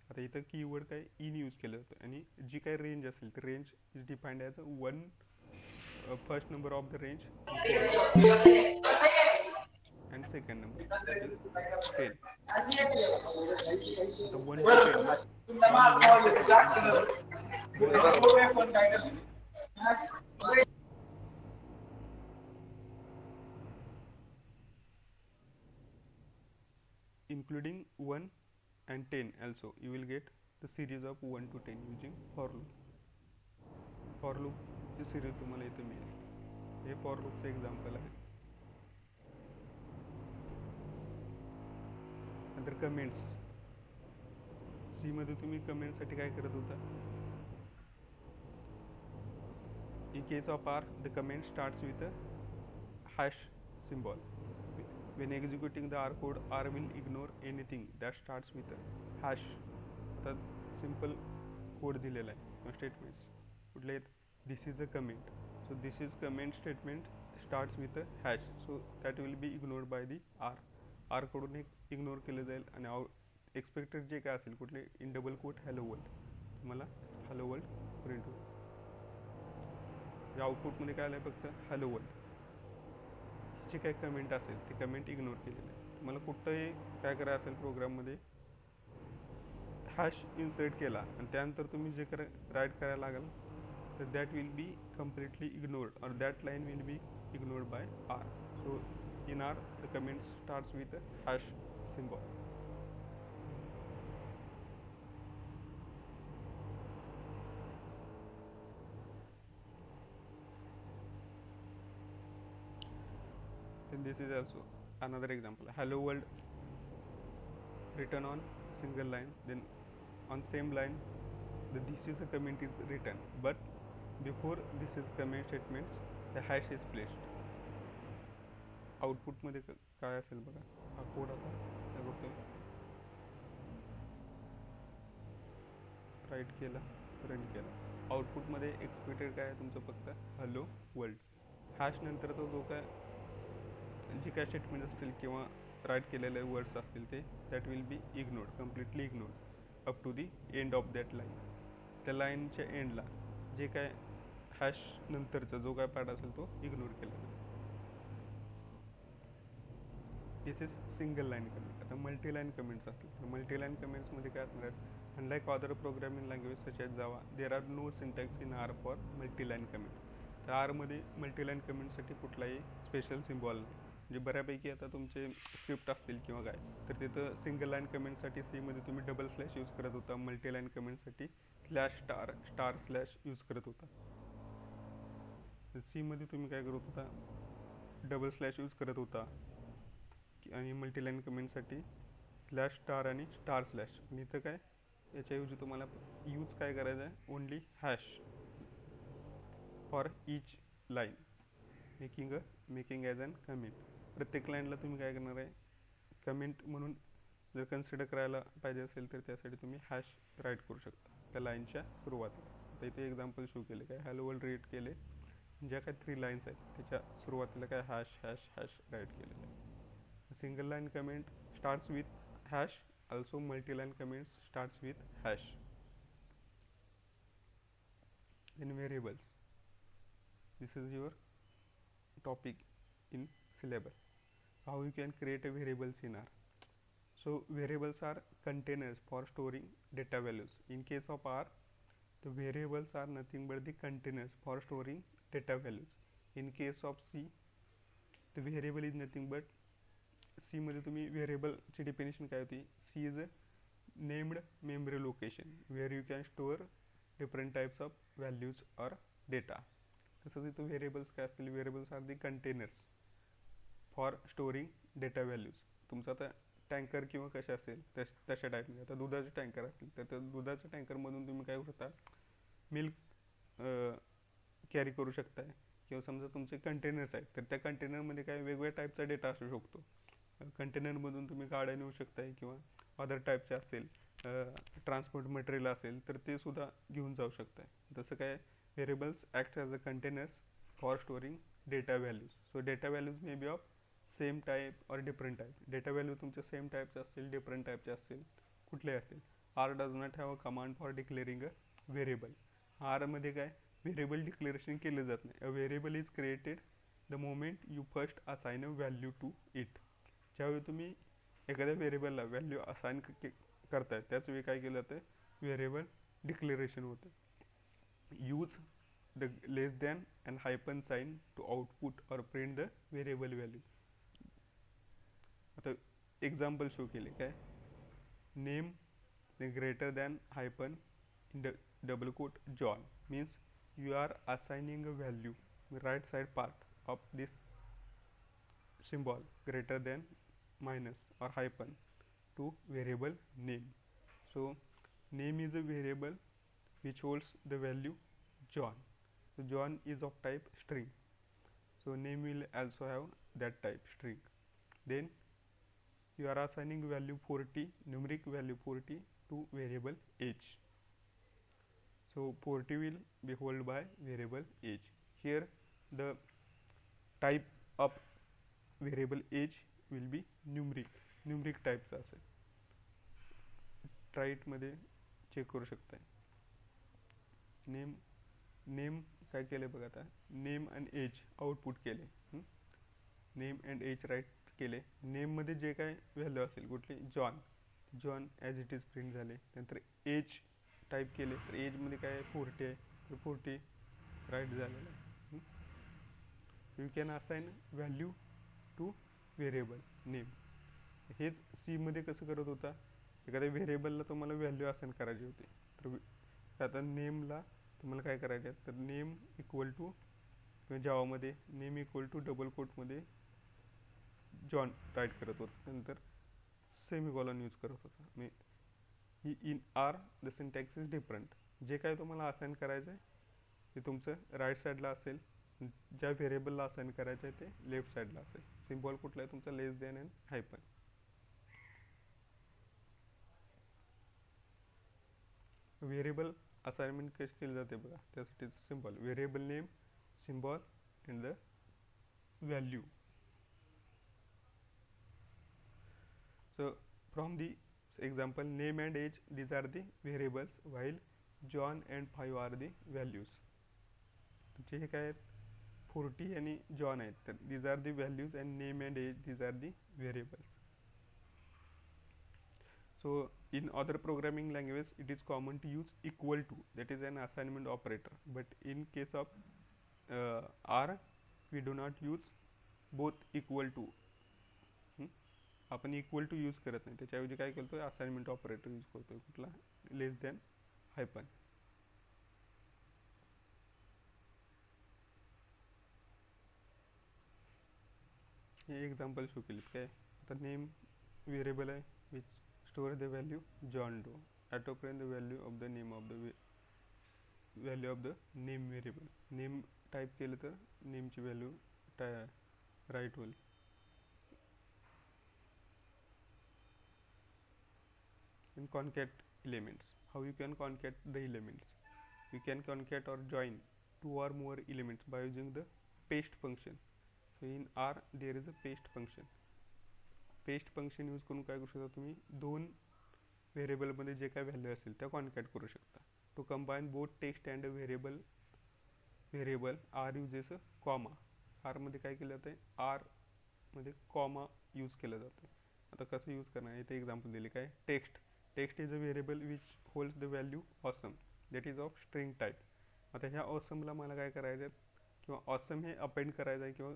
आता इथं कीवर्ड काय इन यूज केलं होतं आणि जी काय रेंज असेल तर range is defined as 1 first number of the range and second number that is 10. The 1 to 10 means including 1 and 10 also you will get the series of 1 to 10 using for loop. For loop ची series तुम्हाला इथे मिळेल. हे for लूपचं example आहे. नंतर comments. C मध्ये तुम्ही कमेंटसाठी काय करत होता, in case of R the comment starts with a hash symbol. When executing the R code, R will ignore anything that starts with a hash. आता सिम्पल कोड दिलेला आहे किंवा स्टेटमेंट्स कुठले आहेत, this is a comment. So this is comment statement starts with a hash, so that will be ignored by the R. R कडून एक ignore केलं जाईल आणि एक्सपेक्टेड जे काय असेल कुठले in double quote hello world तुम्हाला हॅलो वर्ल्ड प्रिंट होईल. या आउटपुटमध्ये काय आलं फक्त हॅलो वर्ल्ड. जे काय कमेंट असेल ते कमेंट इग्नोर केलेलं आहे. तुम्हाला कुठंही काय करायचं असेल प्रोग्राममध्ये हॅश इन्सर्ट केला आणि त्यानंतर तुम्ही जे राईट करायला लागेल तर that will be completely ignored और that line will be ignored by R. So in R the comment starts with a hash symbol. this is also another example. Hello world written on single line, then on same line the this is a comment is written, but before this is comment statements the hash is placed. Output मध्ये काय असेल बघा, हा code आता काय करतोय, right केला, run केला. आउटपुटमध्ये एक्सपेक्टेड काय आहे तुमचं, फक्त हॅलो वर्ल्ड. हॅश नंतर तो जो काय जी काय स्टेटमेंट असतील किंवा राईट केलेले वर्ड्स असतील ते that will be ignored, completely ignored up to the end of that line. त्या लाईनच्या एंडला जे काय हॅश नंतरचा जो काय पार्ट असेल तो इग्नोर केला जाईल. This is single line comment. आता मल्टी लाईन कमेंट्स असतील तर मल्टी लाईन कमेंट्समध्ये काय असणार आहेत, unlike other programming language such as Java there are no syntax in R for multi line comments. तर आरमध्ये मल्टी लाईन कमेंटसाठी कुठलाही स्पेशल सिम्बॉल नाही. म्हणजे बऱ्यापैकी आता तुमचे स्क्रिप्ट असतील किंवा काय तर तिथं सिंगल लाईन कमेंटसाठी सीमध्ये तुम्ही डबल स्लॅश यूज करत होता, मल्टी लाईन कमेंटसाठी slash star star slash use करत होता. सीमध्ये तुम्ही काय करत होता, डबल स्लॅश यूज करत होता आणि मल्टीलाईन कमेंटसाठी स्लॅश स्टार आणि स्टार स्लॅश. आणि इथं काय याच्याऐवजी तुम्हाला यूज काय करायचं आहे, only hash for each line making as an comment. प्रत्येक लाईनला तुम्ही काय करणार आहे, कमेंट म्हणून जर कन्सिडर करायला पाहिजे असेल तर त्यासाठी तुम्ही हॅश राईट करू शकता त्या लाईनच्या सुरुवातीला. तर इथे एक्झाम्पल शो केले, काय हॅलो वर्ल्ड रीड केले, ज्या काय 3 लाईन्स आहेत त्याच्या सुरुवातीला काय हॅश हॅश हॅश राईट केलेलं आहे. Single line comment starts with hash, also multi-line comments starts with hash. In variables, this is your topic in syllabus, how you can create a variables in R. So variables are containers for storing data values. In case of R, the variables are nothing but the containers for storing data values. In case of C, the variable is nothing but C मध्ये तुम्ही व्हेरिएबलची definition काय होती, C is a named memory location where you can store different types of values or data. तसंच इथं variables काय असतील, variables are the containers for storing data values. तुमचा आता टँकर किंवा कशा असेल तशा टाईपमध्ये, आता दुधाचे टँकर असतील तर त्या दुधाच्या टँकरमधून तुम्ही काय करता, मिल्क कॅरी करू शकताय. किंवा समजा तुमचे कंटेनर्स आहेत तर त्या कंटेनरमध्ये काय वेगवेगळ्या टाईपचा डेटा असू शकतो. कंटेनरमधून तुम्ही गाड्या नेऊ शकताय किंवा अदर टाईपचे असेल, ट्रान्सपोर्ट मटेरियल असेल तर ते सुद्धा घेऊन जाऊ शकताय. तसं काय variables act as a containers for storing data values. So data values may be of same type or different type. Data value तुमच्या सेम टाईपचे असतील, डिफरंट टाईपचे असतील, कुठलेही असतील. R does not have a command for declaring a variable. आरमध्ये काय variable declaration केलं जात नाही. A variable is created the moment you first assign a value to it. ज्यावेळी तुम्ही एखाद्या व्हेरिएबलला व्हॅल्यू असाइन करताय त्याच वेळी काय केलं जातं, व्हेरिएबल डिक्लेरेशन होतं. Use the less than and hyphen sign to output or print the variable value. आता एक्झाम्पल शो केले, काय name greater than hyphen in double quote John means you are assigning a value, right side part of this symbol greater than minus or hyphen to variable name. So name is a variable which holds the value John. So John is of type string, so name will also have that type string. Then you are assigning value 40, numeric value 40 to variable age. So 40 will be held by variable age. Here the type of variable age will be numeric types असेल. ट्राईट मध्ये check करू शकताय. Name काय केले बघा, आता name and age output केले, name and age right केले. नेम मध्ये जे काय व्हॅल्यू असेल कुठली John as it is print झाले. नंतर एज टाईप केले तर एजमध्ये काय 40 आहे तर 40 राईट झालेलं आहे. You can assign value two variable name. हेच सीमध्ये कसं करत होता, एखाद्या व्हेरिएबलला तुम्हाला व्हॅल्यू असाइन करायची होती तर आता नेमला तुम्हाला काय करायचे आहे, तर नेम इक्वल टू किंवा जावामध्ये नेम इक्वल टू डबल कोटमध्ये जॉन राईट करत होता, नंतर सेमिकॉलन यूज करत होता. मी in R the syntax is different. जे काय तुम्हाला असाइन करायचं आहे ते तुमचं राईट साईडला असेल, ज्या व्हेरिएबलला असाइन करायचं आहे ते लेफ्ट साईडला असेल. सिम्बॉल कुठला आहे तुमचा, less than and hyphen. Variable assignment कशी केली जाते बघा, त्यासाठी symbol variable name, symbol and the value. So from the example, name and age, these are the variables, while John and 5 are the values. जे काय 40 आणि John आहेत, तर these are the values, and name and age, these are the variables. So in other programming languages it is common to use equal to, that is an assignment operator, but in case of R we do not use both equal to. आपण equal to use करत नाही, त्याच्याऐवजी काय करतोय, assignment operator use करतोय. कुठला, less than hyphen. हे example show केलीत काय. आता नेम व्हेरिएबल आहे which store the value John Doe, ॲटोपर्यंत the value of the name of the value of the name variable. Name type केलं तर नेमची व्हॅल्यू राईट होईल. And concat elements, how you can concat the elements, you can concat or join two or more elements by using the paste function. So in R there is a paste function. paste function use करून काय करू शकता तुम्ही, दोन variable मध्ये जे काय value असेल त्या कॉन्कॅट करू शकता. To combine both text and variable R uses comma. R मध्ये काय केलं जातं, आर मध्ये कॉमा यूज केलं जातं. आता कसं यूज करणार, इथे एक्झाम्पल दिले काय, text. Text is a variable which holds the value awesome, that is of string type. आता ह्या ऑसमला मला काय करायचं आहे, किंवा ऑसम हे अपेंड करायचं आहे किंवा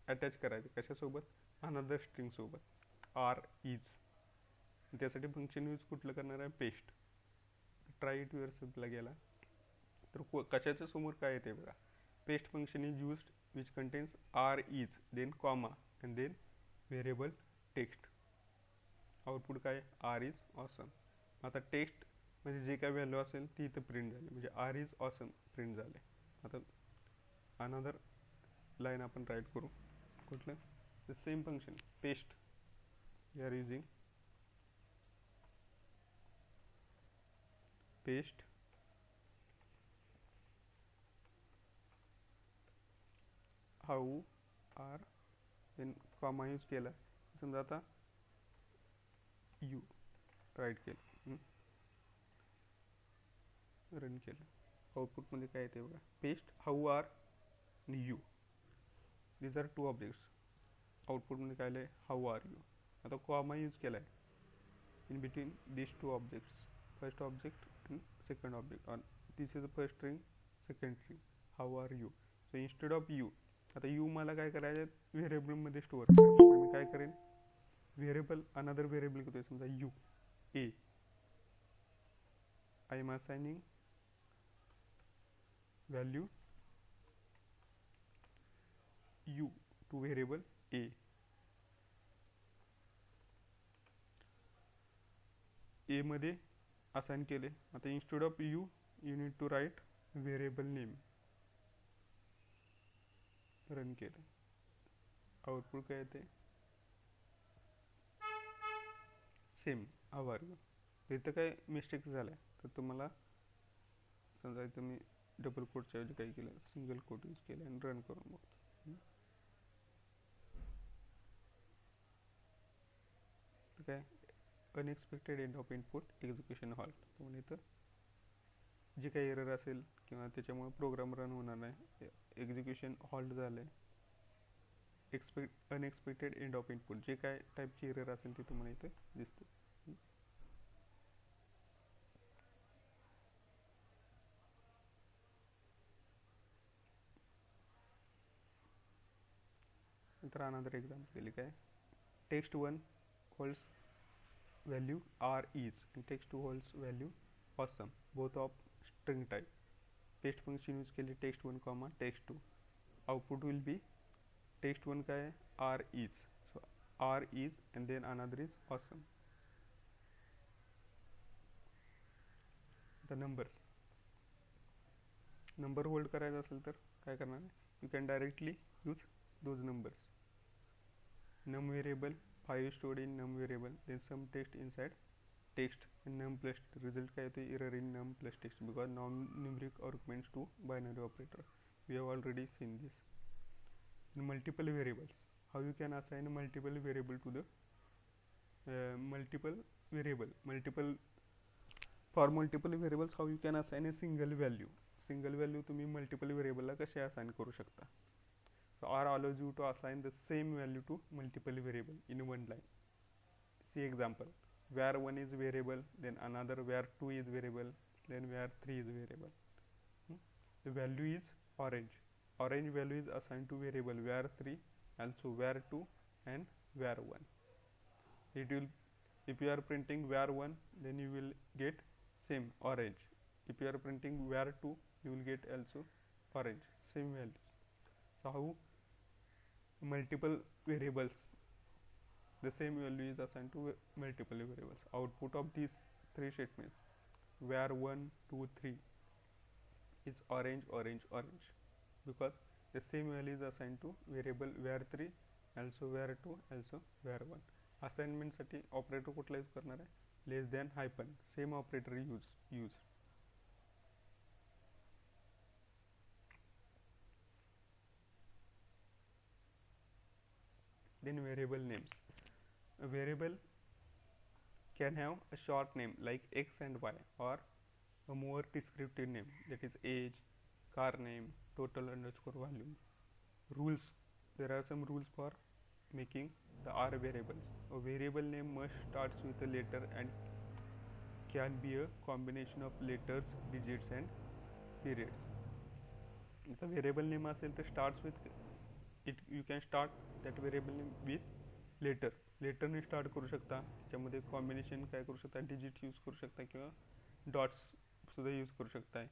अटॅच करायचं आहे कशासोबत, अनदर स्ट्रिंग सोबत, आर इज. त्यासाठी फंक्शन यूज कुठलं करणार आहे, पेस्ट. ट्राय इट युअरसेल्फला गेला तर कशाच्या समोर काय येते बघा, paste function is used which contains R is, then comma and then variable text. Output काय, आर इज ऑसम. आता टेक्स्ट म्हणजे जे काय व्हॅल्यू असेल ती इथं प्रिंट झाली, म्हणजे आर इज ऑसम प्रिंट झाले. आता अनदर लाईन आपण राईट करू, कुठलं, the same function paste. We are using paste how R, then comma use केला. समजा आता यू राईट केलं, रन केलं, आउटपुटमध्ये काय येते बघा, पेस्ट हाऊ आर आणि you, these are two objects. आउटपुटमध्ये काय आलं, हाऊ आर यू. आता कॉमा यूज केला आहे in between this two objects, first object and second object, और this is the first string, second string, how are you. So instead of you, आता you मला काय करायचं आहे, व्हेरिएबलमध्ये स्टोअर करायचं. तर मी काय करेन, व्हेरिएबल अनदर व्हेरिएबल घेतोय, समजा you A. I am assigning value you to variable A. A मध्ये असाइन केले. आता instead of you you need to write variable name. Run केलं, आउटपुट काय येते, सेम हाऊ आर यू. इथं काय मिस्टेक झाल्या तर तुम्हाला समजा इथं मी डबल कोटच्या ऐवजी काय केलं, सिंगल कोट यूज केलं आणि रन करून बघतो. काय, unexpected end of input execution halt. म्हणजे इथं जे काही एरर असेल किंवा त्याच्यामुळे प्रोग्राम रन होणार नाही, एक्झिक्युशन हॉल्ट झालं आहे. अनएक्सपेक्टेड एंड ऑफ इनपुट, जे काय टाईपची एरर असेल ती तुम्हाला इथे दिसते. नंतर अनदर एक्झाम्पल दिली काय, text one holds value R is and text2 holds value awesome, both of string type. Text function use केली, text1 comma text2. Output will be text1 काय, R is. So R is, and then another is awesome. The numbers. Number hold करायचा असेल तर काय करणार आहे, you can directly use those numbers. num variable 5 stored in num variable, then some text inside text, and num plus result काय येते, error in num plus text because non-numeric arguments to binary operator. We have already seen this. Multiple variables, how you can assign a multiple variable to the multiple variables how you can assign a single value तुम्ही multiple variable ला कसे assign करू शकता. So R allows you to assign the same value to multiple variable in one line. See example, where 1 is variable, then another where 2 is variable, then where 3 is variable. The value is orange value is assigned to variable where 3, also where 2 and where 1. It will, if you are printing where 1, then you will get same orange. If you are printing where 2, you will get also orange, same values. So how multiple variables, the same value is assigned to multiple variables. Output of these three statements, where 1, 2, 3 is orange, because the same value is assigned to variable where 3, also where 2, also where 1. Assignment साठी operator कुठला use करणार आहे, less than hyphen, same operator use. Then variable names. A variable can have a short name like x and y, or a more descriptive name, that is age, car name, total underscore volume. Rules, there are some rules for making the R variables. A variable name must starts with a letter and can be a combination of letters, digits and periods. The variable name असेल तर starts with it, you can start that variable name with letter ने start करू शकता. त्याच्यामध्ये combination काय करू शकता, digits use करू शकता किंवा dots सुद्धा यूज करू शकता.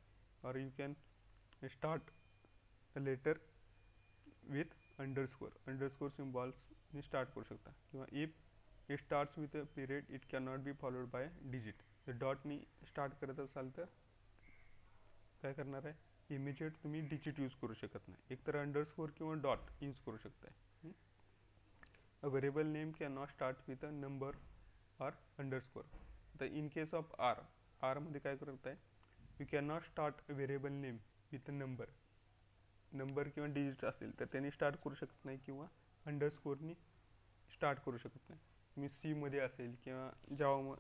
or you can start a letter with underscore symbols ने start करू शकता. किंवा if it starts with a period, it cannot be followed by digit. the dot ने start करत असाल तर काय करणार आहे, इमिजिएट तुम्ही डिजिट यूज करू शकत नाही, एकतर अंडरस्कोर किंवा डॉट यूज करू शकताय. अ variable name can not start with a number और अंडरस्कोर. तर इन केस ऑफ आर मध्ये काय करताय, you can not start a variable name with a number किंवा डिजिट असेल तर त्यांनी स्टार्ट करू शकत नाही, किंवा अंडरस्कोरनी स्टार्ट करू शकत नाही. तुम्ही सी मध्ये असेल किंवा जावा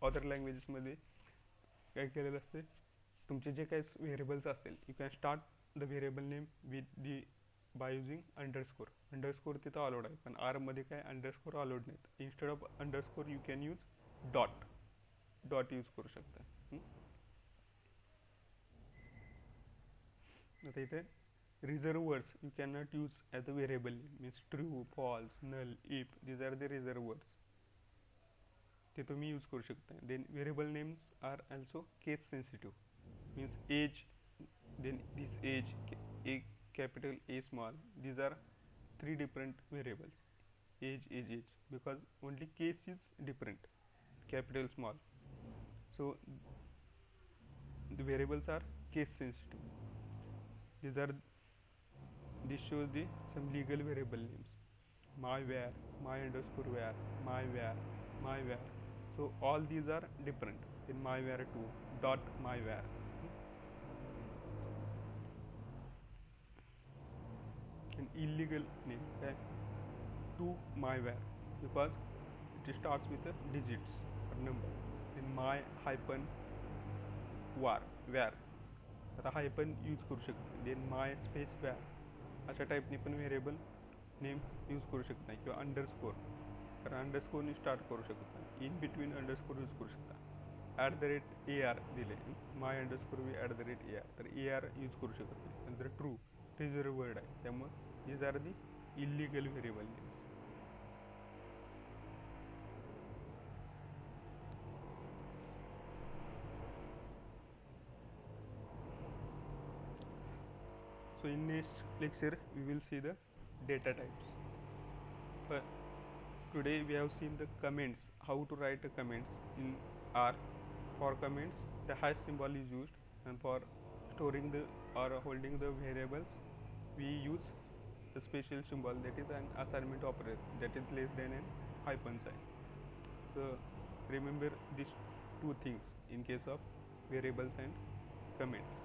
अदर लँग्वेजेसमध्ये काय केलेलं असते, तुमचे जे काही व्हेरिएबल्स असतील, you can start the variable name with the by using underscore तिथं अलाउड आहे, पण आर मध्ये काय अंडरस्कोर अलाउड नाहीत. Instead of underscore you can use dot use करू शकता. आता इथे reserve words you can not use as a variable name, means true, false, null, if, these are the reserve words, ते तुम्ही use करू शकता. Then variable names are also case sensitive, means age, then this age, a capital A small, these are three different variables, age, because only case is different, capital small. So the variables are case sensitive. This shows the some legal variable names, my where, my underscore where, my where. So all these are different. In my where 2 dot my where. An illegal name, okay, to my where, because it starts with a digits or number. In my hyphen where, आता हायपन use करू शकतो. Then my space where अशा टाईपने पण variable name use करू शकत नाही, किंवा underscore, कारण अंडरस्कोरने स्टार्ट करू शकत नाही, इन बिटवीन अंडरस्कोर यूज करू शकता. @AR दिले, माय अंडरस्कोर वी @AR, तर AR यूज करू शकत नाही. नंतर ट्रू रिझर्व वर्ड आहे, त्यामुळे these are the illegal variable names. So in next lecture we will see the data types. Today we have seen the comments, how to write a comments in R. For comments, the hash symbol is used, and for storing the or holding the variables, we use a special symbol, that is an assignment operator, that is less than an hyphen sign. So remember these two things in case of variables and comments.